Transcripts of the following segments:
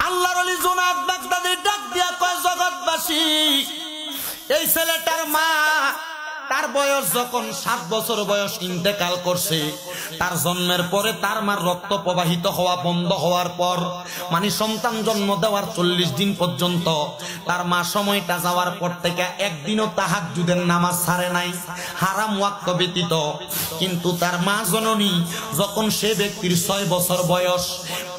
আল্লাহর ওলি জুনায়েদ বাগদাদি ডাক দিয়া কয়, জগৎবাসী, এই ছেলেটার মা তার বয়স যখন 7 বছর বয়স ইন্তেকাল করছে, তার জন্মের পরে তার মার রক্ত প্রবাহিত হওয়া বন্ধ হওয়ার পর, মানে সন্তান জন্ম দেওয়ার 40 দিন পর্যন্ত তার মা সময়টা যাওয়ার পর থেকে একদিনও তাহাজ্জুদের নামাজ ছাড়ে নাই, হারাম ওয়াক্ত ব্যতীত। কিন্তু তার মা জননী যখন সে ব্যক্তির 6 বছর বয়স,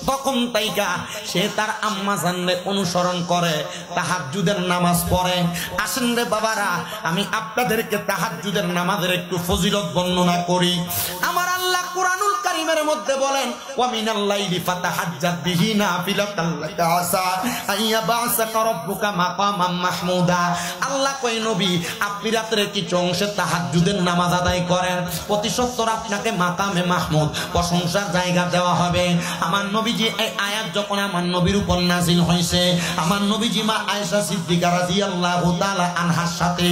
তখন তাইকা সে তার আম্মা জানলে অনুসরণ করে, তাহাজ্জুদের নামাজ পড়ে। আসেন রে বাবারা, আমি আপনাদেরকে তাহাজ্জুদের নামাজের একটু ফজিলত বর্ণনা করি। আমার আল্লাহ কুরআনুল কারীমের মধ্যে বলেন, ওয়া মিনাল লাইলি ফাতাহাজ্জাদ বিহি নাফিলাতাল লাকা আসা আইয়াবাসাকা রাব্বুকা মাকামাম মাহমুদা। আল্লাহ কয়, নবী আপনি রাতের কিছু অংশে তাহাজ্জুদের নামাজ আদায় করেন, প্রতি সত্তর আপনাকে মাকামে মাহমুদ প্রশংসার জায়গা দেওয়া হবে। আমার নবীজি এই আয়াত যখন আমার নবীর উপর নাযিল হয়েছে, আমার নবীজি মা আয়েশা সিদ্দিকা রাদিয়াল্লাহু তাআলা আনহার সাথে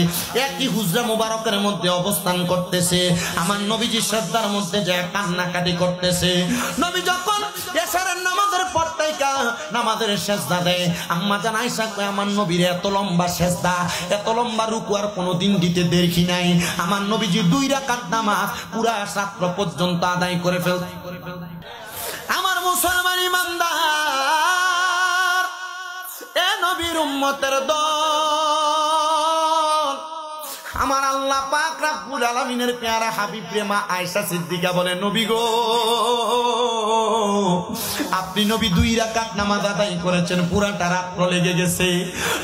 একই হুজরা মুবারকের মধ্যে অবস্থান করতেছে। আমার নবীজি সিজদার মধ্যে যায় কান্নাকাটি করতেছে। নবী যখন এশারের নামাজের পর থেকে নামাজের সিজদা দেয়, আম্মা জান আয়েশা কয়, আমার নবীর এত লম্বা সিজদা, এত লম্বা রুকু আর কোনোদিন দিতে দেখি নাই। আমার নবীজি 2 রাকাত নামাজ পুরা রাত্র পর্যন্ত আদায় করে ফেলতে। আমার মুসলমান ইমানদার, এ নবীর উম্মতের দল, আমার আল্লাহ পাক রব্বুল আলামিনের প্যারা হাবিব রে মা আয়েশা সিদ্দিকা বলে, নবী গো, আপনি নবী 2 রাকাত নামাজ আদায় করেছেন, পুরাটা রাত্র লেগে গেছে।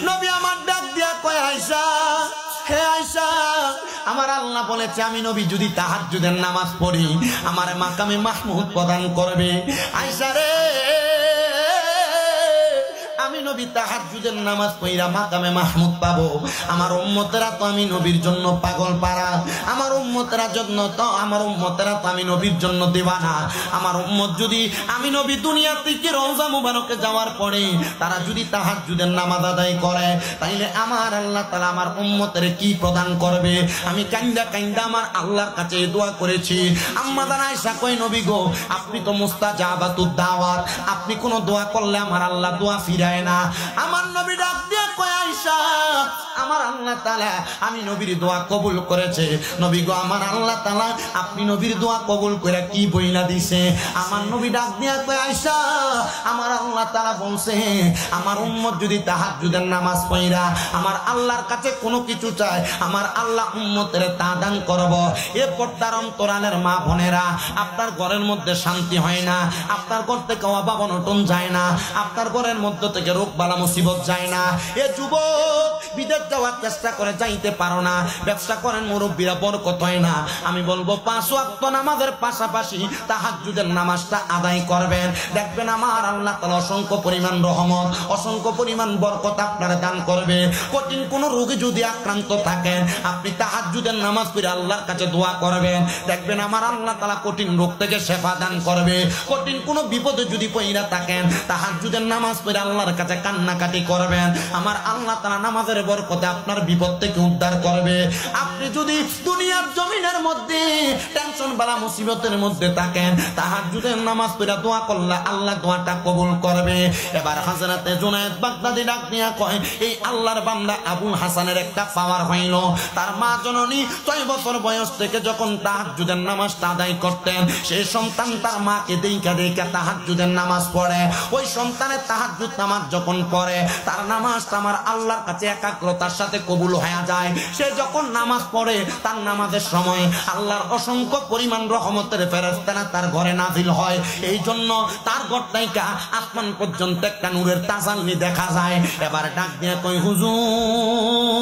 নবী আমার ডাক দিয়া কয়, আয়েশা, হে আয়েশা, আমার আল্লাহ বলেছে আমি নবী যদি তাহাজ্জুদের নামাজ পড়ি আমার মাকামে মাহমুদ প্রদান করবে। আয়েশা রে, আমি নবী তাহাজ্জুদের নামাজ পড়া মাকামে মাহমুদ পাবো। আমার উম্মতেরা তো আমি নবীর জন্য পাগল পারা, আমার উম্মতেরা জন্য তো আমি নবীর জন্য দিওয়ানা। আমার উম্মত যদি আমি নবী দুনিয়া থেকে রওজা মুবারকে যাওয়ার পরে তারা যদি তাহাজ্জুদের নামাজ আদায় করে, তাইলে আমার আল্লাহ তাআলা আমার উম্মতের কি প্রদান করবে। আমি কান্দা কান্দা আমার আল্লাহর কাছে দোয়া করেছি। আম্মা জান আয়েশা কয়, নবী গো, আপনি তো মুস্তাজাবাতুদ দাওয়াত, আপনি কোন দোয়া করলে আমার আল্লাহ দোয়া ফিরায় না। আমার নবী ডাক দিয়ে কয়, আয়েশা, আমার আল্লাহ তাআলা আমি নবীর দোয়া কবুল করেছে। নবী গো, আমার আল্লাহ তাআলা আপনি নবীর দোয়া কবুল করে কি বইলা দিছে। আমার নবী ডাক দিয়া কয়, আয়েশা, আমার আল্লাহ তাআলা বলছে আমার উম্মত যদি তাহাজ্জুদের নামাজ পড়া আমার আল্লাহর কাছে কোনো কিছু চায়, আমার আল্লাহ উম্মতের তা দান করব। এরপর তার অন্তরালের মা বোনেরা, আপনার ঘরের মধ্যে শান্তি হয় না, আপনার ঘর থেকে অভাব অনটন যায় না, আপনার ঘরের মধ্যে থেকে রোগ বালা মুসিবত যায় না। এ যুবক বিদেশ যাওয়ার চেষ্টা করে যাইতে পারো না, ব্যবসা করেন মুরব্বীরা, বরকত হয় না। আমি বলবো 5 ওয়াক্ত নামাজের পাশাপাশি তাহাজ্জুদের নামাজটা আদায় করবেন, দেখবেন আমার আল্লাহ তাআলা অসংখ্য পরিমাণ রহমত, অসংখ্য পরিমাণ বরকত আপনার দান করবে। কঠিন কোন রোগে যদি আক্রান্ত থাকেন, আপনি তাহাজ্জুদের নামাজ পড়ে আল্লাহর কাছে দোয়া করবেন, দেখবেন আমার আল্লাহ তাআলা কঠিন রোগ থেকে শেফা দান করবে। কঠিন কোন বিপদে যদি পইরা থাকেন, তাহাজ্জুদের নামাজ পড়ে আল্লাহর কাছে কান্নাকাটি করবেন, আমার আল্লাহ তাআলা নামাজের বরকতে আপনার বিপদ থেকে উদ্ধার করবে। আপনি যদি দুনিয়ার জমিনের মধ্যে টেনশন বালা মুসিবতের মধ্যে থাকেন, তাহাজ্জুদের নামাজ পড়ে দোয়া করলে আল্লাহ দোয়াটা কবুল করবে। এবার হযরতে জুনায়েদ বাগদাদী ডাক দিয়া কয়, এই আল্লাহর বান্দা আবুল হাসানের একটা পাওয়ার হইল। তার মা জননী 6 বছর বয়স থেকে যখন তাহাজ্জুদের নামাজটা আদায় করতেন, সেই সন্তান তার মাকে দেখা দেখা তাহাজ্জুদের নামাজ পড়ে। ওই সন্তানের তাহাজ্জুদ নামাজ যখন পড়ে, তার নামাজটা আমার আল্লাহর কাছে একাগ্রতার সাথে কবুল হয়ে যায়। সে যখন নামাজ পড়ে, তার নামাজের সময় আল্লাহর অসংখ্য পরিমাণ রহমতের ফেরেশতারা তার ঘরে নাজিল হয়। এই জন্য তার ঘর থেকে আসমান পর্যন্ত একটা নূরের তাজাল্লি দেখা যায়। এবার ডাক দিয়ে কই, হুজুর,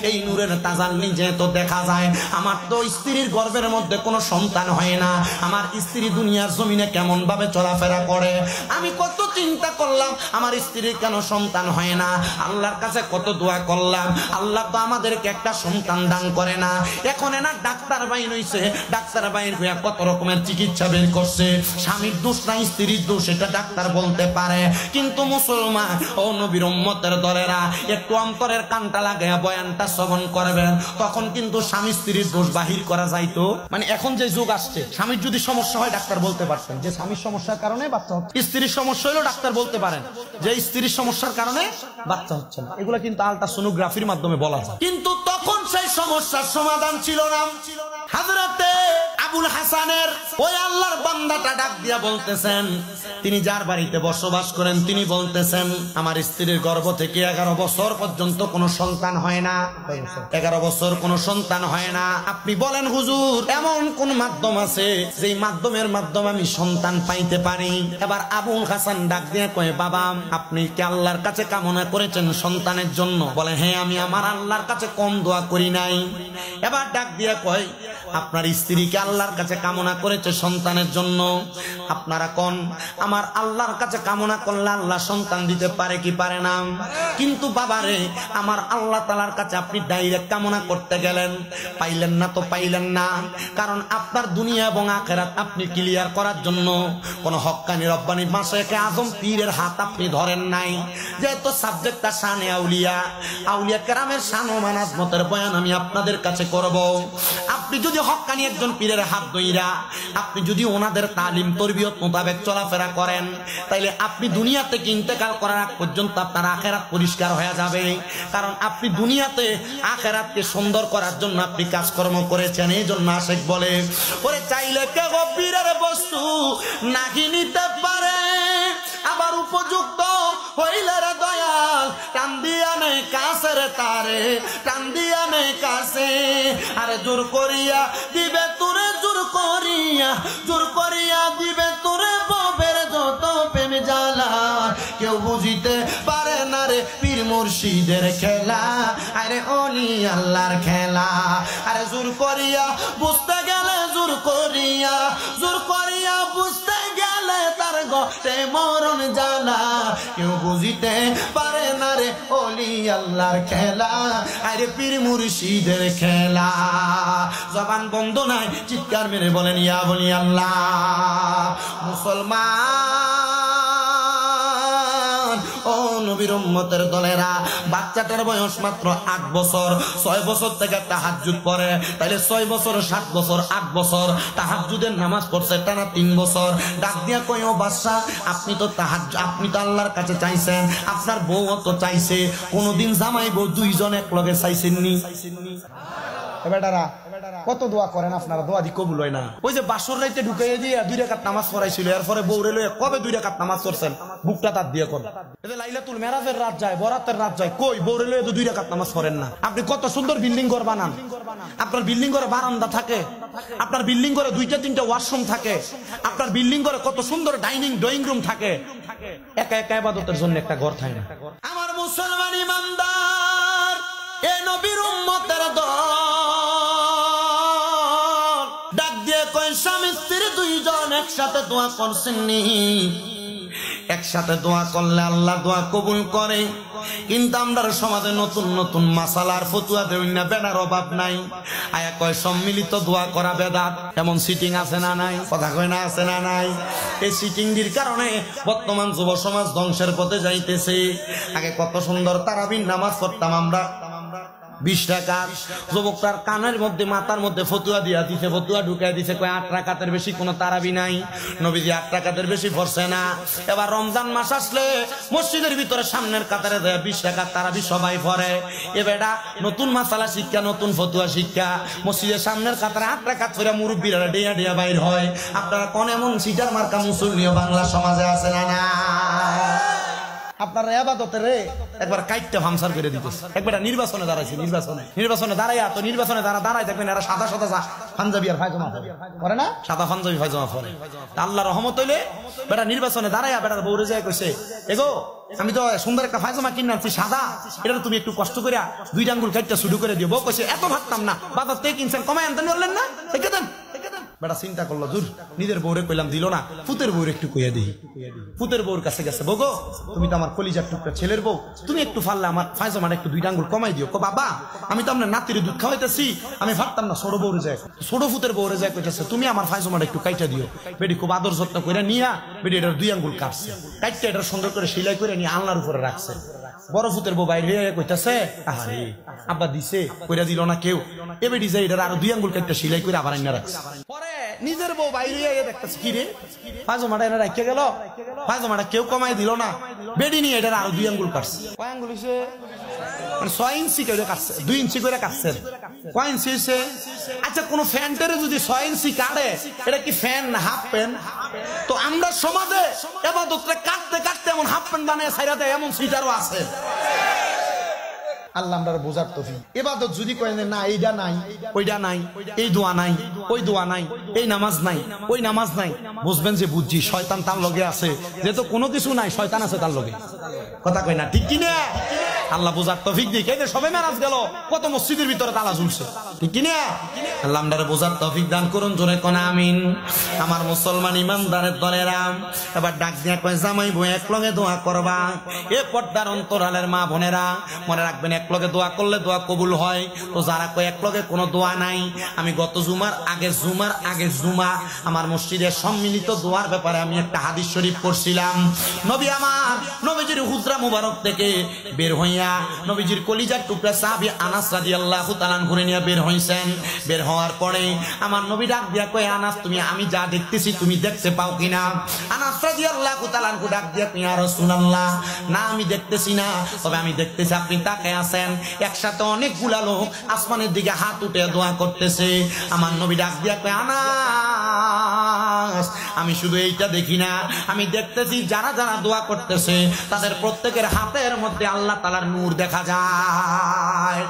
এই নূরের তাজাল্লি যেহেতু দেখা যায়, আমার তো স্ত্রীর গর্ভের মধ্যে কোনো সন্তান হয় না, আমার স্ত্রী দুনিয়ার জমিনে কেমন ভাবে চলাফেরা করে, আমি কত চিন্তা করলাম আমার স্ত্রীর কেন সন্তান হয় না, আল্লাহর কাছে কত দোয়া দোয়া করলাম, আল্লাহ তো আমাদেরকে একটা সন্তান দান করে না। এখন না ডাক্তার বাইন হইছে, ডাক্তার বাইন হইয়া কত রকমের চিকিৎসা বের করছে। স্বামীর দোষ না স্ত্রীর দোষ এটা ডাক্তার বলতে পারে, কিন্তু মুসলমান ও নবীর উম্মতের দলেরা একটু অন্তরের কানটা লাগাইয়া বয়ানটা শ্রবণ করবেন, তখন কিন্তু স্বামী স্ত্রীর দোষ বাহির করা যাইতো। মানে এখন যে যুগ আসছে, স্বামীর যদি সমস্যা হয় ডাক্তার বলতে পারতেন যে স্বামীর সমস্যার কারণে বাচ্চা হচ্ছে, স্ত্রীর সমস্যা হলো ডাক্তার বলতে পারেন যে স্ত্রীর সমস্যার কারণে বাচ্চা হচ্ছে না। এগুলো কিন্তু আল্ট্রাসোনোগ্রাফির মাধ্যমে বলা যায়, কিন্তু তখন সেই সমস্যার সমাধান ছিল না। হযরতে আবুল হাসানের ওই আল্লাহর বান্দাটা ডাক দিয়া বলতেছেন, তিনি যার বাড়িতে বসবাস করেন তিনি বলতেছেন, আমার স্ত্রীর গর্ভ থেকে 11 বছর পর্যন্ত কোনো সন্তান হয় না, 11 বছর কোনো সন্তান হয় না। আপনি বলেন হুজুর এমন কোন মাধ্যম আছে যেই মাধ্যমের মাধ্যমে আমি সন্তান পাইতে পারি? এবার আবুল হাসান ডাক দিয়ে কয়, বাবা আপনি কি আল্লাহর কাছে কামনা করেছেন সন্তানের জন্য? বলে হ্যাঁ, আমি আমার আল্লাহর কাছে কম দোয়া করি নাই। এবার ডাক দিয়ে কয়, আপনার স্ত্রীকে আল্লাহর কাছে কামনা করেছে সন্তানের জন্য, আপনারা কোন আমার আল্লাহর কাছে কামনা করলে আল্লাহ সন্তান দিতে পারে কি পারে না? কিন্তু বাবারে আমার আল্লাহ তাআলার কাছে আপনি ডাইরেক্ট কামনা করতে গেলেন, পাইলেন না তো পাইলেন না, কারণ আপনার দুনিয়া এবং আখিরাত আপনি ক্লিয়ার করার জন্য কোন হক্কানি রব্বানি মাশায়েখে আজম পীরের হাত আপনি ধরেন নাই। যেহেতু সাবজেক্টটা শানে আউলিয়া, আউলিয়া কেরামের শান ও মানাজমতের বয়ান আমি আপনাদের কাছে করব। আপনি যদি হক্কানি একজন পীরের হাত ধইরা আপনি যদি ওনাদের তালিম তরবিয়ত মোতাবেক চলাফেরা করেন, তাইলে আপনি দুনিয়া থেকে ইন্তেকাল করার আগ পর্যন্ত আপনার আখিরাত পরিষ্কার হয়ে যাবে। কারণ আপনি দুনিয়াতে আখিরাতকে সুন্দর করার জন্য আপনি কাজকর্ম করেছেন। এই জন্য আশেক বলে, ওরে চাইলে কেউ পীরের বস্তু নাকি নিতে পারে, আবার উপযুক্ত হইলে রে দয়াল টান দিয়া নে কাছে রে তারে, টান দিয়া নে কাছে, আরে জোর করিয়া দিবে তোরে, জোর করিয়া দিবে তোরে ববের যত প্রেম জ্বালা, কেউ বুঝিতে পারে না রে পীর মুর্শিদের খেলা, আরে ওলি আল্লাহর খেলা। আরে জোর করিয়া বুঝতে গেলে, জোর করিয়া বুঝতে গেলে তার গতে মরণ জ্বালা, কেউ বুঝিতে পারে না রে ওলি আল্লাহর খেলা, আরে পীর মুর্শিদের খেলা। জবান বন্ধ নাই, চিৎকার মেরে বলেন ইয়া বলি আল্লাহ। মুসলমান ও নবীর উম্মতের দলেরা, বাচ্চাটার বয়স মাত্র 8 বছর, 6 বছর থেকে তাহাজ্জুদ পড়ে, তাইলে 6 বছর 7 বছর 8 বছর তাহাজ্জুদের নামাজ পড়ছে টানা 3 বছর। ডাক দিয়া কই, ও বাদশা আপনি তো আল্লাহর কাছে চাইছেন, আপনার বউও তো চাইছে, কোনদিন জামাই বউ দুইজন এক লগে চাইছেননি? বেটারা কত দোয়া করেন আপনারা, দোয়া দি কবুল হয় না। ওই যে বাসর রাইতে ঢুকাইয়া দিয়ে 2 রাকাত নামাজ পড়াইছিল, এরপরে বউরে লইয়া কবে 2 রাকাত নামাজ পড়ছেন? বুকটা তার দিয়ে কোন লাইলাতুল মেরাজের রাত যায়, বরাতের রাত যায়, কই বউরে লইয়া তো 2 রাকাত নামাজ পড়েন না। আপনি কত সুন্দর বিল্ডিং ঘর বানান, আপনার বিল্ডিং ঘরে বারান্দা থাকে, আপনার বিল্ডিং ঘরে 2-3টা ওয়াশরুম থাকে, আপনার বিল্ডিং ঘরে কত সুন্দর ড্রয়িং রুম থাকে, একা একা ইবাদতের জন্য একটা ঘর থাকে না। আমার মুসলমান ইমানদার, এ নবীর উম্মতের দল ডাক দিয়ে কয়, স্বামী স্ত্রী দুইজন একসাথে দোয়া করছেননি? একসাথে দোয়া করলে আল্লাহ দোয়া কবুল করে, কিন্তু আমরা সমাজে নতুন নতুন মাসালার ফতুয়া দেই না, বেড়ার অভাব নাই। আয়া কয় সম্মিলিত দোয়া করা বেদাত, এমন সিটিং আছে না নাই? কথা কয় না আছে না নাই? এই সিটিংটির কারণে বর্তমান যুব সমাজ ধ্বংসের পথে যাইতেছে। আগে কত সুন্দর তারাবির নামাজ পড়তাম আমরা, 20 টাকা। যুবকটার কানের মধ্যে মাথার মধ্যে ফতুয়া দিয়া দিছে, ফতুয়া ঢুকাই দিছে, কয় 8 রাকাতের বেশি কোনো তারাবি নাই, নবীজি 8 রাকাতের বেশি পড়ছে না। এবার রমজান মাস আসলে মসজিদের ভিতরে সামনের কাতারে দেয় 20 টাকা তারাবি সবাই পড়ে। এবেটা নতুন মাসালা শিক্ষা, নতুন ফতুয়া শিক্ষা, মসজিদের সামনের কাতারে 8 রাকাত পড়ে মুরব্বীরা ডেয়া ডেয়া বাইর হয়। আপনারা কোন এমন সিটার মার্কা মুসল্লিও বাংলা সমাজে আছে না? না, আপনারা ইবাদতের একবার কাইটটা ভামসার করে দিতেছে। একবার নির্বাচনে দাঁড়াইছে, নির্বাচনে দাঁড়াইয়া তো নির্বাচনে দাঁড়ায় দেখবেন এরা সাদা পাঞ্জাবি আর ফায়জামা পরে না, সাদা পাঞ্জাবি ফায়জামা পরে। আল্লাহ রহমত হইলে বেটা নির্বাচনে দাঁড়াইয়া বেটার বউরে যায় কইছে, এগো আমি তো সুন্দর একটা ফায়জামা কিনে আনছি সাদা, এটা তুমি একটু কষ্ট করে 2 আঙ্গুল কাইটটা শুরু করে দিও। বউ কইছে এত ভাবতাম না, বাজার থেকে কিনছেন, কমায় আনতেন বললেন না, দেখে দেন বেটা চিন্তা করলো, দূর নিজের বউরে কইলাম দিল না, ফুতের বউরে একটু কইয়া দিই। ফুতের বউর কাছে গেছে, বগো তুমি তো আমার কলিজার টুকরা ছেলের বউ, তুমি একটু পারলে আমার ফায়জামাটা একটু 2 আঙ্গুল কমাই দিও। বাবা আমি তো আপনার নাতির দুধ খাওয়াইতেছি, আমি পারতাম না। ছোট বউরে যায়, ছোট ফুতের বউরে যায় কইতেছে তুমি আমার ফায়জামাটা একটু কাইটা দিও। বেটি খুব আদর যত্ন করে নিয়া বেটি এটার 2 আঙ্গুল কাটছে, কাটতে এটা সুন্দর করে সেলাই করে নিয়ে আলনার উপরে রাখছে। বড় ফুতের বউ বাইরে কইতাছে, আরে আব্বা দিছে, কইরা দিল না কেউ। এ বেটি যাই এটার আরো 2 আঙ্গুল কাটতে সেলাই করে আবার আইনা রাখছে। পরে নিজের বউ বাইরে দেখতেছে, কি রে ফায়জামাটা এনে রাখিয়ে গেল, ফায়জামাটা কেউ কমাই দিল না। বেডি নিয়ে এটার আরো 2 আঙ্গুল কাটছে। কয় আঙ্গুল হইছে? 6 ইঞ্চি করে কাটছে, 2 ইঞ্চি করে কাটছে। কয় ইঞ্চি হইছে? আচ্ছা কোন ফ্যান্টের যদি 6 ইঞ্চি কাটে, এটা কি ফ্যান না হাফ প্যান্ট? তো আমরা সমাজে ইবাদতরে কাটতে কাটতে এমন হাফ প্যান্ট বানিয়ে ছাইরা দেয়, এমন সিটারও আছে। আল্লাহ আমরা বোঝার তৌফিক। ইবাদত যদি কয় না এইটা নাই, ওইটা নাই, এই দোয়া নাই, ওই দোয়া নাই, এই নামাজ নাই, ওই নামাজ নাই, বুঝবেন যে বুঝছি শয়তান তার লগে আছে। যেহেতু কোনো কিছু নাই, শয়তান আছে তার লগে। কথা কয় না, ঠিক কি না? আল্লাহ বোঝার তৌফিক দিক। এই যে সবে মেরাজ গেল, কত মসজিদের ভিতরে তালা ঝুলছে, ঠিক কি না? আল্লাহ আমরা বোঝার তৌফিক দান করুন, জোরে কোন আমিন। আমার মুসলমান ইমানদারের দলেরা এবার ডাক দিয়া কয়, জামাই বউ এক লগে দোয়া করবা। এ পর্দার অন্তরালের মা বোনেরা মনে রাখবেন, এক লগে দোয়া করলে দোয়া কবুল হয়। তো যারা কয় এক লগে কোনো দোয়া নাই, আমি গত জুমার আগে জুমা আমার মসজিদের সম্মিলিত দোয়ার ব্যাপারে আমি একটা হাদিস শরীফ পড়ছিলাম। নবী আমার নবীজির হুজরা মুবারক থেকে বের হইয়া নবীজির কলিজার টুকরা সাহাবী আনাস রাদিয়াল্লাহু তাআলা ঘুরে নিয়ে বের হইছেন। বের হওয়ার পরে আমার নবী ডাক দিয়া কয়, আনাস তুমি আমি যা দেখতেছি তুমি দেখতে পাও কিনা? আনাস রাদিয়াল্লাহু তাআলা ডাক দিয়া কয়, ইয়া রাসূলুল্লাহ, না আমি দেখতেছি না, তবে আমি দেখতেছি আপনি তাকায় আছেন। একসাথে অনেকগুলা লোক আসমানের দিকে হাত উঠে দোয়া করতেছে। আমার নবী ডাক দিয়া কয়, আনাস আমি শুধু এইটা দেখি না, আমি দেখতেছি যারা যারা দোয়া করতেছে তাদের প্রত্যেকের হাতের মধ্যে আল্লাহ তাআলার নূর দেখা যায়।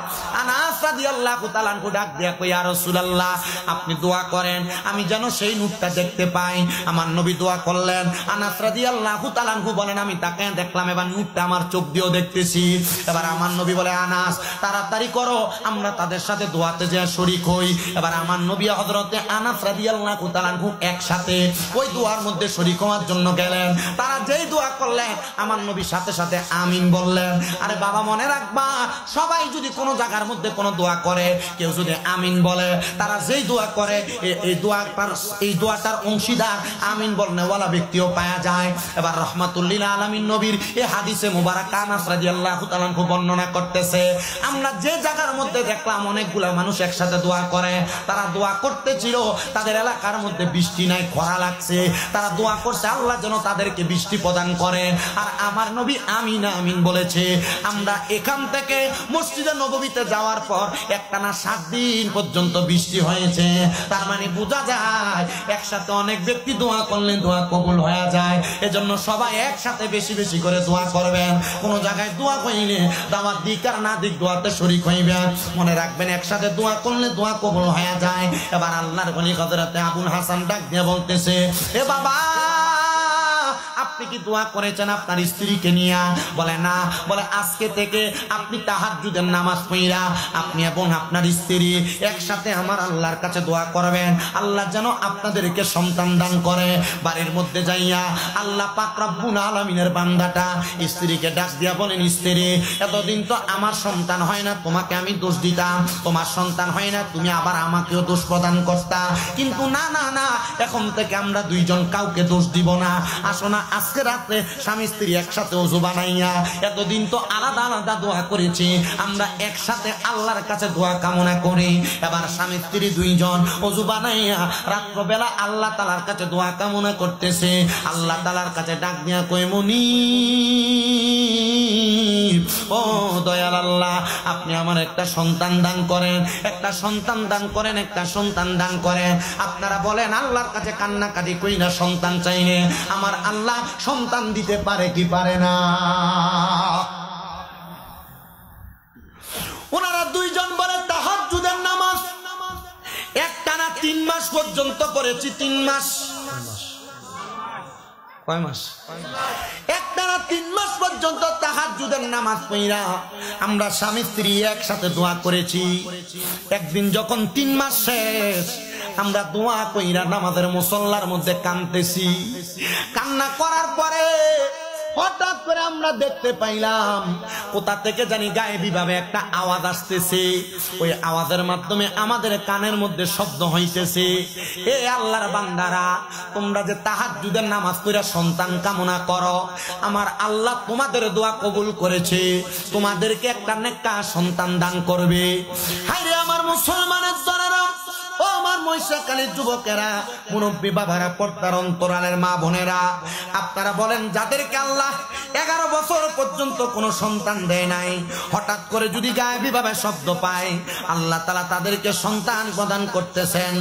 আনাস রাদিয়াল্লাহু তাআলা ডাক দিয়া কয়, ইয়া রাসূলুল্লাহ আপনি দোয়া করেন, আমি যেন সেই নূরটা দেখতে পাই। আমার নবী দোয়া করলেন। আনাস রাদিয়াল্লাহু তাআলা বলেন, আমি তাকে দেখলাম, এবার নূরটা আমার চোখ দিয়েও দেখতেছি। এবার আমার নবী বলে, আনাস তাড়াতাড়ি করো, আমরা তাদের সাথে দোয়াতে যে শরীক হই। এবার আমার নবী হযরতে আনাস রাদিয়াল্লাহু তাআলা একসাথে ওই দোয়ার মধ্যে শরীক হওয়ার জন্য গেলেন। তারা যেই দোয়া করলেন আমার নবী সাথে সাথে আমিন বললেন। আরে বাবা মনে রাখবা, সবাই যদি কোনো জায়গার মধ্যে কোনো দোয়া করে, কেউ যদি আমিন বলে, তারা যেই দোয়া করে এই দোয়াটার অংশীদার আমিন বলনেওয়ালা ব্যক্তিও পাওয়া যায়। এবার রাহমাতুল্লিল আলামিন নবীর এই হাদিসে মুবারাকা আনাস রাদিয়াল্লাহু তাআলা বর্ণনা করতেছে, আমরা যে জায়গার মধ্যে দেখলাম অনেকগুলা মানুষ একসাথে দোয়া করে, তারা দোয়া করতেছিল, তাদের এলাকার মধ্যে বৃষ্টি নাই, খরা লাগছে, তারা দোয়া করছে আল্লাহ যেন তাদেরকে বৃষ্টি প্রদান করে। আর আমার নবী আমিন আমিন বলেছে। আমরা এখান থেকে মসজিদে নববীতে যাওয়ার পর একটানা 7 দিন পর্যন্ত বৃষ্টি হয়েছে। তার মানে বোঝা যায় একসাথে অনেক ব্যক্তি দোয়া করলে দোয়া কবুল হয়ে যায়। এজন্য সবাই একসাথে বেশি বেশি করে দোয়া করবেন। কোন জায়গায় দোয়া কইলে দাওয়াত দিক আর না দিক দোয়াতে শরীক হইবেন। মনে রাখবেন একসাথে দোয়া করলে দোয়া কবুল হয়ে যায়। এবার আল্লাহর ওলি হযরতে আবুল হাসান ডাক দিয়ে বলতেছে, এ বাবা আপনি কি দোয়া করেছেন আপনার স্ত্রীকে নিয়ে? বলে না। বলে আজকে থেকে আপনি তাহাজ্জুদের নামাজ পড়া আপনি এবং আপনার স্ত্রী একসাথে আমার আল্লাহর কাছে দোয়া করবেন, আল্লাহ যেন আপনাদেরকে সন্তান দান করে। বাড়ির মধ্যে যাইয়া আল্লাহ পাক রব্বুল আলামিনের বান্দাটা স্ত্রীকে ডাক দিয়া বলেন, স্ত্রী এতদিন তো আমার সন্তান হয় না, তোমাকে আমি দোষ দিতাম, তোমার সন্তান হয় না তুমি আবার আমাকেও দোষ প্রদান করতা, কিন্তু না না না, এখন থেকে আমরা দুইজন কাউকে দোষ দিব না। আসো না আজকে রাতে স্বামী স্ত্রী একসাথে ওযু বানাইয়া, এতদিন তো আলাদা আলাদা দোয়া করেছি, আমরা একসাথে আল্লাহর কাছে দোয়া কামনা করি। এবার স্বামী স্ত্রী দুইজন ওযু বানাইয়া রাত্রবেলা আল্লাহ তাআলার কাছে দোয়া কামনা করতেছে। আল্লাহ তাআলার কাছে ডাক দিয়া কই, মুনিব ও দয়াল আল্লাহ, আপনি আমার একটা সন্তান দান করেন, একটা সন্তান দান করেন, একটা সন্তান দান করেন। আপনারা বলেন আল্লাহর কাছে কান্নাকাটি কই না সন্তান চাইলে আমার আল্লাহ সন্তান দিতে পারে কি পারে না? ওনারা দুইজন বলে তাহাজ্জুদের নামাজ একটানা 3 মাস পর্যন্ত পড়েছি। 3 মাস, কয় মাস? একটানা 3 মাস পর্যন্ত তাহাজ্জুদের নামাজ পড়া আমরা স্বামী স্ত্রী একসাথে দোয়া করেছি। একদিন যখন 3 মাস শেষ, আমরা দোয়া কইরা নামাজের মুসল্লার মধ্যে কাঁদতেছি। কান্না করার পরে হঠাৎ করে আমরা দেখতে পাইলাম কোথা থেকে জানি গায়েবী ভাবে একটা আওয়াজ আসতেছে। ওই আওয়াজের মাধ্যমে আমাদের কানের মধ্যে শব্দ হইতেছে, এ আল্লাহর বান্দারা, তোমরা যে তাহাজ্জুদের নামাজ পড়া সন্তান কামনা করো, আমার আল্লাহ তোমাদের দোয়া কবুল করেছে, তোমাদেরকে একটা নেককা সন্তান দান করবে। হায়রে আমার মুসলমানের দরেরা, ও আমার মহিষাখালীর যুবকেরা, মুরব্বী বাবারা, পর্দার অন্তরালের মা বোনেরা, আপনারা বলেন যাদেরকে আল্লাহ 11 বছর পর্যন্ত কোনো সন্তান দেয় নাই, হঠাৎ করে যদি গায়েবী ভাবে শব্দ পায় আল্লাহ তাআলা তাদেরকে সন্তান প্রদান করতেছেন,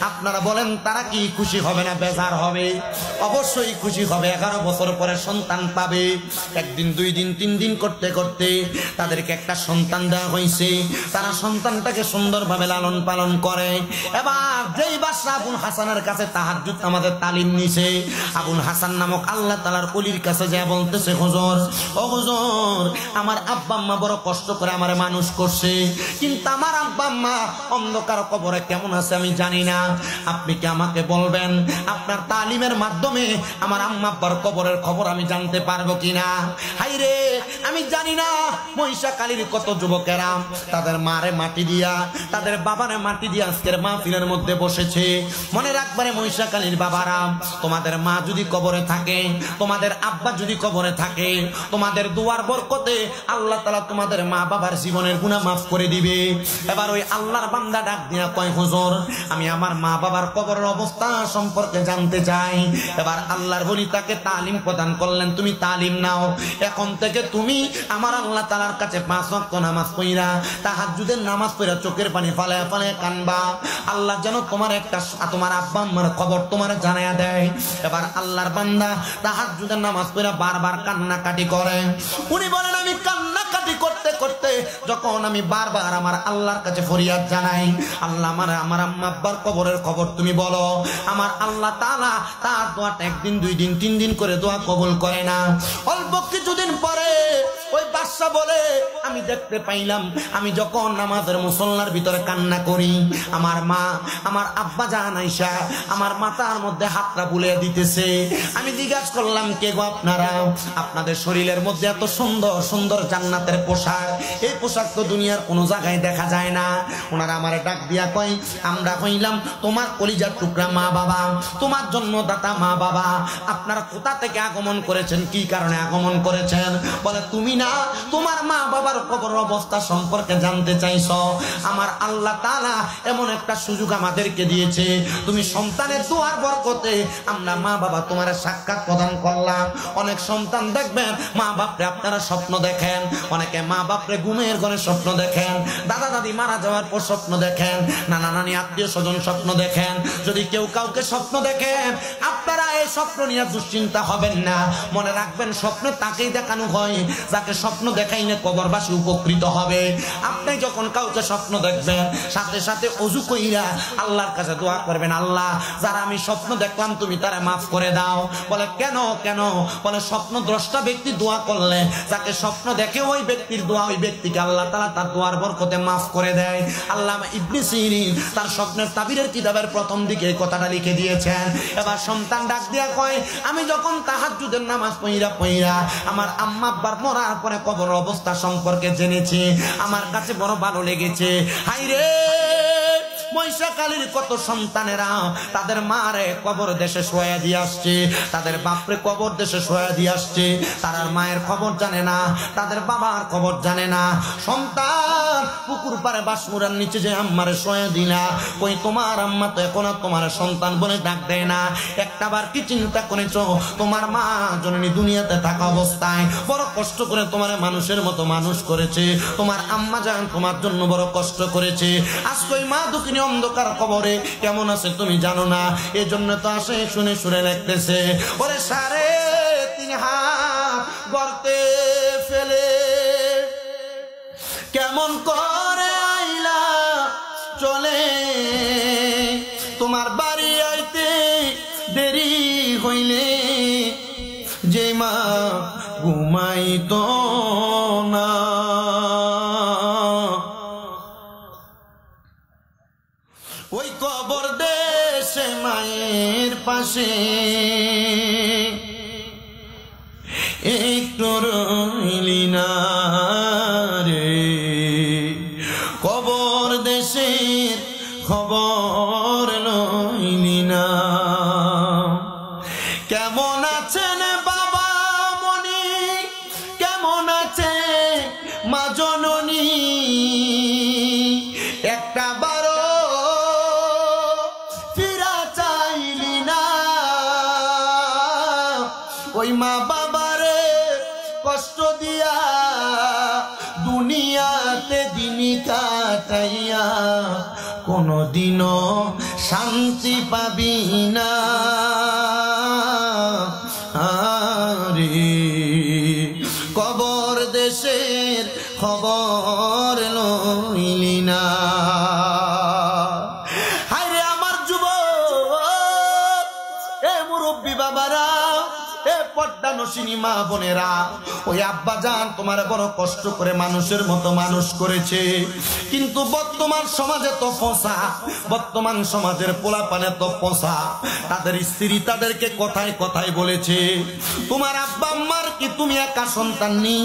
আপনারা বলেন তারা কি খুশি হবে না বেজার হবে? অবশ্যই খুশি হবে। 11 বছর পরে সন্তান পাবে। একদিন, 2 দিন, 3 দিন করতে করতে তাদেরকে একটা সন্তান দেওয়া হয়েছে। তারা সন্তানটাকে সুন্দরভাবে লালন পালন করে। এবার যেই বাদশা আবুল হাসানের কাছে তাহাজ্জুদ আমাদের তালিম নিছে, আবুল হাসান নামক আল্লাহ তাআলার ওলির কাছে যা বলতেছে, হুজুর, ও হুজুর, আমার আব্বা আম্মা বড় কষ্ট করে আমারে মানুষ করছে, কিন্তু আমার আব্বা আম্মা অন্ধকার কবরে কেমন আছে আমি জানি না। আপনি কি আমাকে বলবেন আপনার তালিমের মাধ্যমে আমার আম্মা আব্বার কবরের খবর আমি জানতে পারবো কিনা? হাইরে, আমি জানি না মহিষাখালীর কত যুবকেরা তাদের মারে মাটি দিয়া, তাদের বাবারে মাটি দিয়া আজকের মাহফিলের মধ্যে বসেছে। মনে রাখবারে মহিষাখালীর বাবারা, তোমাদের মা যদি কবরে থাকে, তোমাদের আব্বা যদি কবরে থাকে, তোমাদের দুয়ার বরকতে আল্লাহ তাআলা তোমাদের মা বাবার জীবনের গুনাহ মাফ করে দিবে। এবার ওই আল্লাহর বান্দা ডাক দিয়া কয়, হুজুর, আমি আমার মা বাবার কবরের অবস্থা সম্পর্কে জানতে চাই। এবার আল্লাহর ওলি তাকে তালিম প্রদান করলেন, তুমি তালিম নাও, এখন থেকে তুমি আমার আল্লাহ তাআলার কাছে 5 ওয়াক্ত নামাজ পড়া, তাহাজ্জুদের নামাজ পড়া চোখের পানি ফালায়া ফালায়া কানবা। আল্লাহ যেন তোমার একটা, তোমার আব্বা আম্মার খবর তোমার জানায়া দেয়। এবার আল্লাহর বান্দা তাহাজ্জুদের নামাজ পড়া বারবার কান্নাকাটি করে। উনি বলেন, আমি কান্নাকাটি করতে করতে যখন আমি বারবার আমার আল্লাহর কাছে ফরিয়াদ জানাই, আল্লাহ আমার আম্মা আব্বার কবরের খবর তুমি বলো, আমার আল্লাহ তাআলা তার দোয়াটা 1 দিন, 2 দিন, 3 দিন করে দোয়া কবুল করে না। অল্প কিছুদিন পরে ওই বাদশা বলে, আমি দেখতে পাইলাম আমি যখন নামাজের মুসল্লার ভিতরে কান্না করি, আমার মা, আমার আব্বা জান আয়েশা আমার মাথার মধ্যে হাতটা বুলিয়ে দিতেছে। আমি জিজ্ঞাসা করলাম, কে গো আপনারা? আপনাদের শরীরের মধ্যে এত সুন্দর সুন্দর জান্নাতের পোশাক, এই পোশাক তো দুনিয়ার কোনো জায়গায় দেখা যায় না। ওনারা আমারে ডাক দিয়া কয়, আমরা হইলাম তোমার কলিজার টুকরা মা বাবা, তোমার জন্মদাতা মা বাবা। আপনারা কোথা থেকে আগমন করেছেন, কি কারণে আগমন করেছেন? বলে, তুমি না তোমার মা বাবার কবর অবস্থা সম্পর্কে জানতে চাইছো? আমার আল্লাহ তাআলা এমন একটা সুযোগ আমাদেরকে দিয়েছে, তুমি সন্তানের দোয়ার বরকতে আমরা মা বাবা তোমার সাক্ষাৎ প্রদান করলাম। অনেক সন্তান দেখবেন মা বাপরে আপনারা স্বপ্ন দেখেন, অনেকে মা বাপরে ঘুমের ঘরে স্বপ্ন দেখেন, দাদা দাদি মারা যাওয়ার পর স্বপ্ন দেখেন, নানা নানি আত্মীয় স্বজন স্বপ্ন দেখেন। যদি কেউ কাউকে স্বপ্ন দেখেন, আপনারা এই স্বপ্ন নিয়ে দুশ্চিন্তা হবেন না। মনে রাখবেন, স্বপ্নে তাকেই দেখানো হয় যাকে স্বপ্ন দেখাইলে কবরবাসী উপকৃত হবে। আপনি যখন কাউকে স্বপ্ন দেখবেন, সাথে সাথে ওযু কইরা আল্লাহর কাছে দোয়া করবেন, আল্লাহ, যারা আমি স্বপ্ন দেখলাম তুমি তারা মাফ করে দাও। বলে, কেন কেন? বলে, স্বপ্ন দ্রষ্টা ব্যক্তি দোয়া করলে যাকে স্বপ্ন দেখে ওই ব্যক্তির দোয়া ওই ব্যক্তিকে আল্লাহ তাআলা তার দোয়ার বরকতে মাফ করে দেয়। আল্লামা ইবনে সিরিন তার স্বপ্নের তাবিরের কিতাবের প্রথম দিকে এই কথাটা লিখে দিয়েছেন। এবার সন্তান ডাক দিয়া কয়, আমি যখন তাহাজ্জুদের নামাজ পড়া আমার আম্মা আব্বার মরার পরে কবর অবস্থা সম্পর্কে জেনেছি, আমার কাছে বড় ভালো লেগেছে। হায়রে, মহিষাখালীর কত সন্তানেরা তাদের মারে কবর দেশে শোয়া দিয়ে আসছে, তাদের বাপরে কবর দেশে শোয়া দিয়ে আসছে, তারা মায়ের খবর জানে না, তাদের বাবার খবর জানে না। সন্তান পুকুর পাড়ে বাঁশমুড়ার নিচে যে আম্মারে শোয়া দিলা, কই তোমার আম্মা তো এখন আর তোমার সন্তান বলে ডাক দেয় না। একটাবার কি চিন্তা করেছো, তোমার মা জননী দুনিয়াতে থাকা অবস্থায় বড় কষ্ট করে তোমার মানুষের মতো মানুষ করেছে, তোমার আম্মা জান তোমার জন্য বড় কষ্ট করেছে। আজকে ওই মা দুঃখিনী অন্ধকার কবরে কেমন আছে তুমি জানো না, এজন্য তো আসে শুনে শুনে লাগতেছে, ওরে 3.5 হাত গর্তে ফেলে কেমন করে আইলা চলে, তোমার বাড়ি আইতে দেরি হইলে যে মা ঘুমাইতো না। ওই কবর দে পায়ের পাশে একটু রইলি না রে, কবর দেশের খবর লইলি না। কেমন আছেন বাবা মনি, কেমন আছে মা জননী, একটা বারো ফিরা চাইলি না। ওই মা বাবারে কষ্ট দিয়া দুনিয়াতে দিন কাটাইয়া কোনদিনও শান্তি পাবি না রে, কবর দেশের খবর লইলি না। হায়রে আমার যুবক, এ মুরব্বী বাবারা, এ পর্দা নসিনী মা বোনেরা, ওই আব্বা জান তোমার বড় কষ্ট করে মানুষের মতো মানুষ করেছে, কিন্তু বর্তমান সমাজে তো পোষা, বর্তমান সমাজের পোলাপানে তো পোষা, তাদের স্ত্রী তাদেরকে কথায় কথায় বলেছে, তোমার আব্বা আম্মার কি তুমি একা সন্তান নি,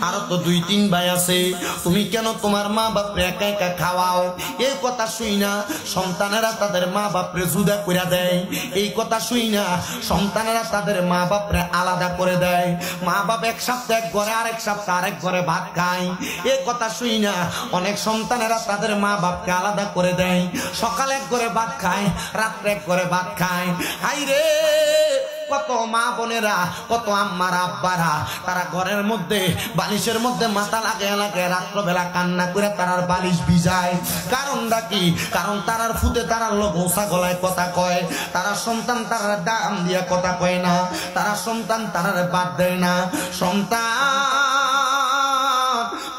আরো তো 2-3 ভাই আছে, তুমি কেন তোমার মা বাপরে একা একা খাওয়াও? এই কথা শুই না সন্তানেরা তাদের মা বাপরে জুদা করে দেয়, এই কথা শুই না সন্তানেরা তাদের মা বাপরে আলাদা করে দেয়, মা বাপ এক সপ্তাহ এক ঘরে আরেক সপ্তাহ আরেক ঘরে ভাত খায়, এই কথা শুই না অনেক সন্তানেরা তাদের মা বাপকে আলাদা করে দেয়, সকালে এক ঘরে ভাত খায়, রাত্রে এক ঘরে ভাত খায়। হাই রে, কত মা বোনেরা, কত আম্মারা আব্বারা, তারা ঘরের মধ্যে বালিশের মধ্যে মাথা লাগে লাগে রাত্রবেলা কান্না করে তারার বালিশ ভিজায়। কারণটা কি? কারণ তারার ফুতে তারার লোক ওষা গলায় কথা কয়, তারা সন্তান তারার দাম দিয়ে কথা কয় না, তারা সন্তান তারার বাদ দেয় না। সন্তান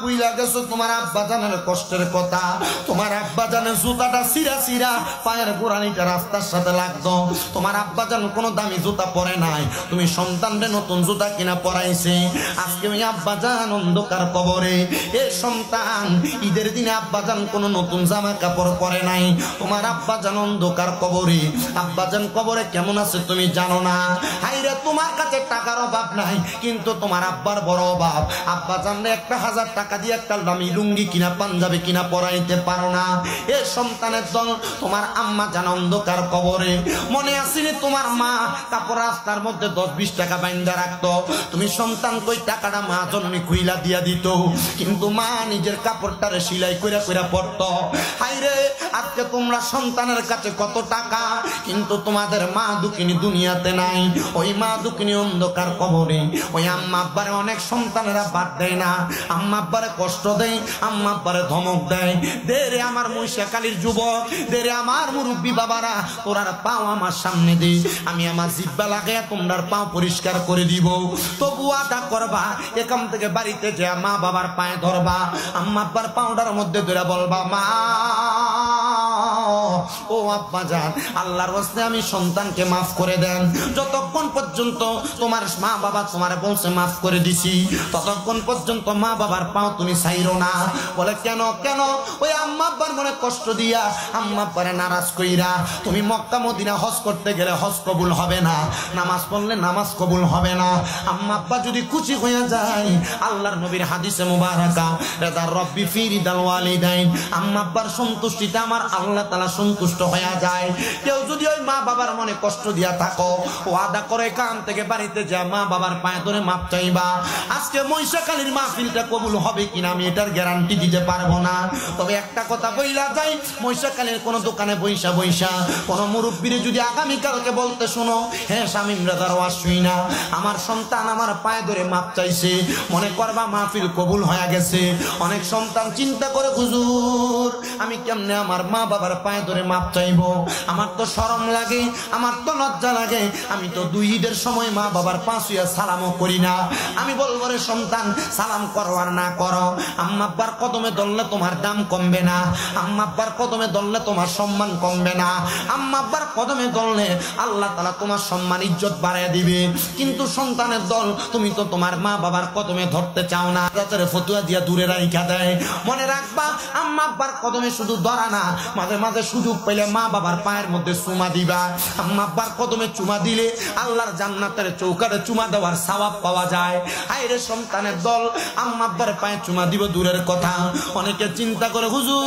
বুইলা গেছো তোমার আব্বা জানের কষ্টের কথা, তোমার আব্বা জানের জুতাটা সিরা সিরা পায়ের গোড়ালিটা রাস্তার সাথে লাগতো, তোমার আব্বা জান কোনো দামি জুতা পরে নাই, তুমি সন্তানরে নতুন জুতা কিনা পরাইছে। আজকে ওই আব্বা জান অন্ধকার কবরে, এ সন্তান ঈদের দিনে আব্বা জান কোনো নতুন জামা কাপড় পরে নাই, তোমার আব্বা জান অন্ধকার কবরে। আব্বা জান কবরে কেমন আছে তুমি জানো না। হাইরে, তোমার কাছে টাকার অভাব নাই, কিন্তু তোমার আব্বার বড় অভাব, আব্বা জানরে 1000 টাকা দিয়ে একটা দামি লুঙ্গি কিনা পাঞ্জাবি কিনা পরাইতে পারো না। এ সন্তানের দল, তোমার আম্মা জান অন্ধকার কবরে। মনে আসেনি তোমার মা কাপড় রাস্তার মধ্যে 10-20 টাকা বাইন্দা রাখতো, তুমি সন্তান কই টাকাটা মা জননী খুইলা দিয়া দিত, কিন্তু মা নিজের কাপড়টারে সিলাই কইরা কইরা পরতো। হাইরে, আজকে তোমরা সন্তানের কাছে কত টাকা, কিন্তু তোমাদের মা দুঃখিনী দুনিয়াতে নাই, ওই মা দুঃখিনী অন্ধকার কবরে। ওই আম্মা আব্বারে অনেক সন্তানেরা বাদ দেয় না, আম্মা আব্বারে কষ্ট দেয়, আম্মা আব্বারে ধমক দেয়। দে রে আমার মহিষাকালীর যুবক, দে রে আমার মুরব্বী বাবারা, তোরার পাও আমার সামনে দে, আমি আমার জিব্বা লাগাইয়া তোমরার পাও পরিষ্কার করে দিব। তবু আদা করবা, এখান থেকে বাড়িতে যে মা বাবার পায়ে ধরবা, আম্মা আব্বার পাউডার মধ্যে ধরে বলবা, মা ও আব্বা জান, আল্লাহর ওয়াস্তে আমি সন্তানকে মাফ করে দেন। যতক্ষণ পর্যন্ত তোমার মা বাবা তোমার বলছে মাফ করে দিছি, ততক্ষণ পর্যন্ত মা বাবার পাও তুমি ছাইরো না। বলে কেন? কেন? ওই আম্মা আব্বার মনে কষ্ট দিয়া, আম্মা আব্বারে নারাজ কইরা তুমি মক্কা মদিনা হজ করতে গেলে হজ কবুল হবে না, নামাজ পড়লে নামাজ কবুল হবে না। আম্মা আব্বা যদি খুশি হয়ে যায়, আল্লাহর নবীর হাদিসে মুবারাকা, রাদা রব্বি ফি রিদাল ওয়ালিদাইন, আম্মা আব্বার সন্তুষ্টিতে আমার আল্লাহ তাআলা সন্তুষ্ট হয়ে যায়। কেউ যদি ওই মা বাবার মনে কষ্ট দিয়া থাকো, ওয়াদা করে কান থেকে বাড়িতে যা মা বাবার পায়ে ধরে মাপ চাইবা। আজকে মহিষাকালীর মাহফিলটা কবুল হবে কিনা আমি এটার গ্যারান্টি দিতে পারবো না, তবে একটা কথা বইলা যাই, মহিষাকালীর কোন দোকানে বইসা বইসা কোন মুরব্বীরে যদি আগামীকালকে বলতে শোনো, হ্যাঁ শামীম রাজার ওয়াজ শুই না, আমার সন্তান আমার পায়ে ধরে মাপ চাইছে, মনে করবা মাহফিল কবুল হয়ে গেছে। অনেক সন্তান চিন্তা করে, হুজুর আমি কেমনে আমার মা বাবার পায়ে ধরে মাপ চাইবো, আমার তো শরম লাগে, আমার তো লজ্জা লাগে, আমি তো 2 ঈদের সময় মা বাবার পা ছুঁয়া সালামও করি না। আমি বলবো রে সন্তান, সালাম করো আর না করো, আম্মা আব্বার কদমে ধরলে তোমার দাম কমবে না, আম্মা আব্বার কদমে ধরলে তোমার সম্মান কমবে না, আম্মা আব্বার কদমে ধরলে আল্লাহ তাআলা তোমার সম্মান ইজ্জত বাড়ায় দিবে। কিন্তু সন্তানের দল, তুমি তো তোমার মা বাবার কদমে ধরতে চাও না, তাদের ফতুয়া দিয়া দূরে রাইখা দেয়। মনে রাখবা, আম্মা আব্বার কদমে শুধু ধরা না, মাঝে মাঝে মাঝে সুযোগ পেলে মা বাবার পায়ের মধ্যে চুমা দিবা। আম্মা আব্বার কদমে চুমা দিলে আল্লাহর জান্নাতের চৌকাঠে চুমা দেওয়ার সওয়াব পাওয়া যায়। আইরে সন্তানের দল আম্মা আব্বার পায়ে চুমা দিব দূরের কথা, অনেকে চিন্তা করে হুজুর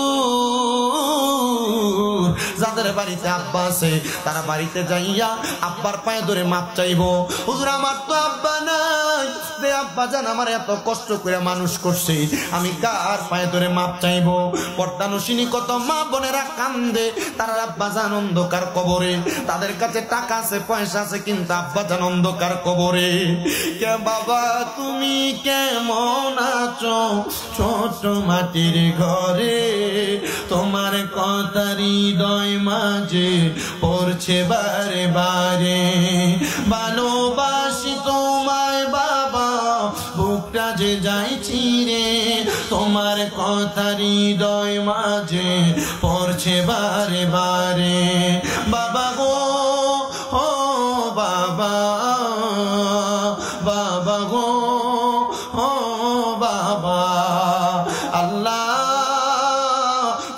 যাদের বাড়িতে আব্বা আছে তারা বাড়িতে যাইয়া আব্বার পায়ে ধরে মাপ চাইবো। হুজুর আমার তো আব্বা নাই, যে আব্বা জান আমার এত কষ্ট করে মানুষ করছে, আমি কার পায়ে ধরে মাপ চাইবো? পর্দানুশিনী কত মা বোনেরা কান্দে, তারা আব্বা জান অন্ধকার কবরে, তাদের কাছে টাকা আছে পয়সা আছে কিন্তু আব্বা জান অন্ধকার কবরে। কে বাবা তুমি কেমন আছো ছোট মাটির ঘরে, তোমার কথা হৃদয় মাঝে পড়ছে বারে বারে, ভালোবাসি তোমায় বাবা বুকটা যে যাইছি রে, তোমার কথা হৃদয় মাঝে পড়ছে বারে বারে। বাবা গো ও বাবা, বাবা গো ও বাবা, আল্লাহ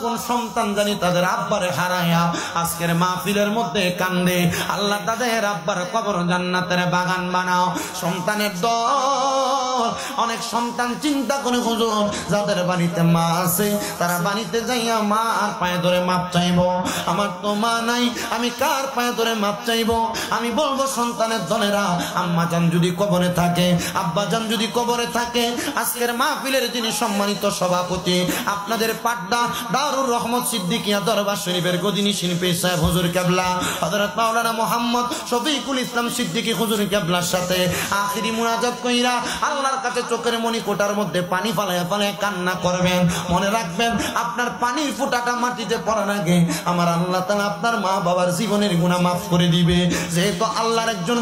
কোন সন্তান জানি তাদের আব্বারে হারায়া আজকের মাহফিলের মধ্যে কান্দে, আল্লাহ তাদের আব্বার কবর জান্নাতের বাগান বানাও। সন্তানের দল অনেক সন্তান চিন্তা করে হুজুর যাদের বাড়িতে মা আছে তারা বাড়িতে যাইয়া মার পায়ে ধরে মাপ চাইবো, আমার তো মা নাই আমি কার পায়ে ধরে মাপ চাইবো? আমি বলবো সন্তানের দলেরা আম্মা জান যদি কবরে থাকে, আব্বা জান যদি কবরে থাকে, আজকের মাহফিলের যিনি সম্মানিত সভাপতি আপনাদের পাড্ডা দারুর রহমত সিদ্দিকিয়া দরবার শরীফের গদিনী শিল্পী সাহেব হুজুর কেবলা হযরত মাওলানা মোহাম্মদ শফিকুল ইসলাম সিদ্দিকী হুজুর কেবলার সাথে আখিরি মুনাজাত কইরা আল্লাহর কাছে চোখের মনি কোটার মধ্যে পানি ফালায়া ফালায়া কান্না করবেন। মনে রাখবেন আপনার পানির ফোঁটাটা মাটিতে পড়ার আগে আমার আল্লাহ তাআলা আপনার মা বাবার জীবনের গুনাহ মাফ করে দিবে। যেহেতু আল্লাহর একজন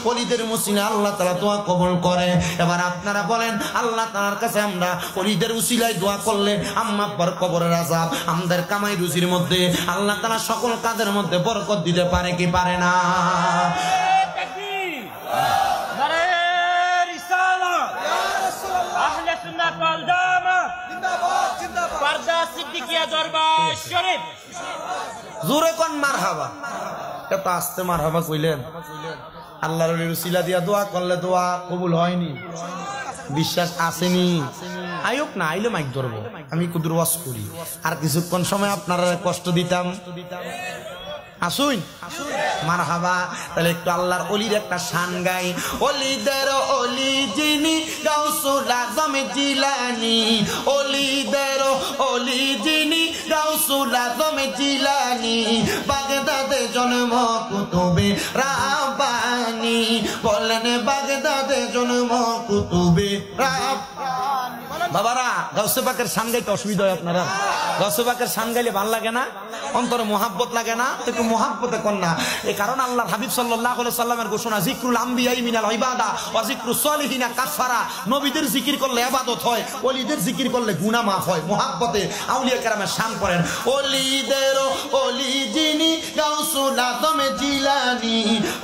ওলিদের মুসিলা আল্লাহ তাআলা দোয়া কবুল করে। এবার আপনারা বলেন আল্লাহ তাআলার কাছে আমরা ওলিদের উসিলায় দোয়া করলে আম্মা আব্বার কবরের আযাব আমাদের কামাই রুজির মধ্যে আল্লাহ তাআলা সকল কাজের মধ্যে বরকত দিতে পারে কি পারে না? জোরে কোন মারহাবা, এত আস্তে মারহাবা কইলেন? আল্লাহর ওলির উসিলা দিয়া দোয়া করলে দোয়া কবুল হয়নি, বিশ্বাস আসেনি। আয়োক না আইলে মাইক ধরবো, আমি কুদুর ওয়াজ করি, আর কিছুক্ষণ সময় আপনারা কষ্ট দিতাম। আসুন মারহাবা। তাহলে একটু আল্লাহর ওলির একটা শান গাই। ওলিদের ওলি যিনি গাউসুল আজম জিলানী, ওলিদের ওলি যিনি গাউসুল আজম জিলানী, বাগদাদে জন্ম কুতুবে রাব্বানী, বলেন বাগদাদে জন্ম কুতুবে রাব্বানী। বাবারা গাউসে পাকের শান গাইতে অসুবিধা হয় আপনারা? গাউসে পাকের শান গাইলে ভালো লাগে না? অন্তরে মোহাব্বত লাগে না? একটু মোহাব্বতে কর না। এই কারণ আল্লাহর হাবিব সাল্লাল্লাহু আলাইহি সাল্লামের ঘোষণা, জিকরুল আম্বিয়া মিনাল ইবাদা ওয়া জিকরুস সলিহিনা কাফারা। নবীদের জিকির করলে ইবাদত হয়, ওলিদের জিকির করলে গুনাহ মাফ হয়। মোহাব্বতে আউলিয়া কেরামের শান করেন। ওলিদের ওলি যিনি গাউসুল আজম জিলানী,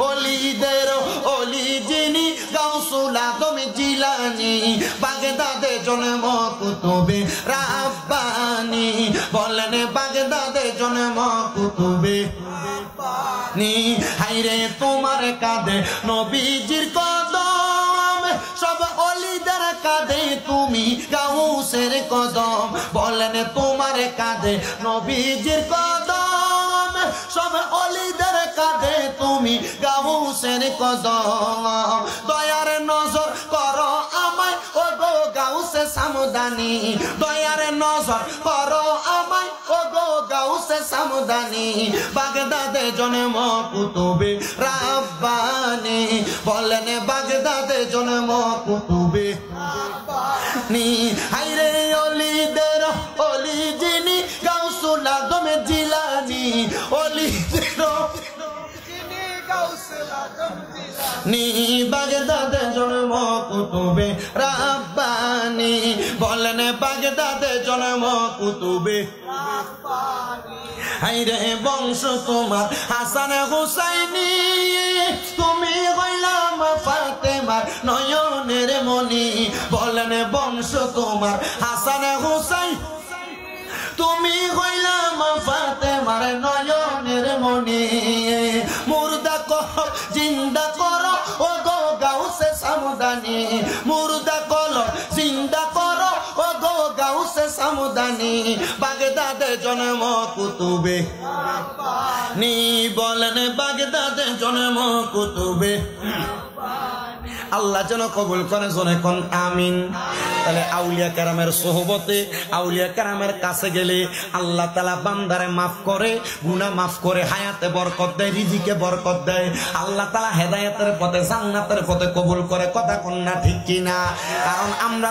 ওলিদের ওলি যিনি গাউসুল আজম জিলানী, বাগদাদে জন্ম কুতুবে রাব্বানী, বলেন বাগদাদে জন্ম কুতুবে রাব্বানী। হায়রে তোমার কাঁধে নবীজির কদম, সব ওলিদের কাঁধে তুমি গাউসের কদম, বলেন তোমার কাঁধে নবীজির কদম, সব ওলিদের কাঁধে তুমি গাউসের কদম। দয়ার নজর করো আমায় ও গো গাউসে সামদানি, দয়ার নজর করো আমায় ও গো গাউসে সামদানি, বাগদাদে জন্ম কুতুবে রাব্বানী, বলেন বাগদাদে জন্ম কুতুবে রাব্বানী। হায়রে ওলিদের ওলি যিনি গাউসুল আজম জিলানী, ওলিদের নি বাগদাদে জন্ম কুতুবে রাব্বানী, বলেন বাগদাদে জন্ম কুতুবে রাব্বানী। হায়রে বংশ তোমার হাসান হুসাইনি, তুমি হইলাম ফাতেমার নয়নের মনি, বলেন বংশ তোমার হাসান হুসাইন, তুমি হইলাম ফাতেমার নয়নের মনি মুর্দা কর জিন্দা করো ও গো গাউসে সামদানি মুর্দা কর জিন্দা করো ও গো গাউসে সামদানি বাগদাদে জন্ম কুতুবে নি বলেন বাগদাদে জন্ম কুতুবে আল্লাহ যেন কবুল করে জনে কোন আমিন। তাহলে আউলিয়া কেরামের সোহবতে আউলিয়া কেরামের কাছে গেলে আল্লাহ তাআলা বান্দারে মাফ করে, গুনাহ মাফ করে, হায়াতে বরকত দেয়, রিজিকে বরকত দেয়। আল্লাহ তাআলা হেদায়েতের পথে জান্নাতের পথে কবুল করে। কথা কোন না ঠিক কিনা? কারণ আমরা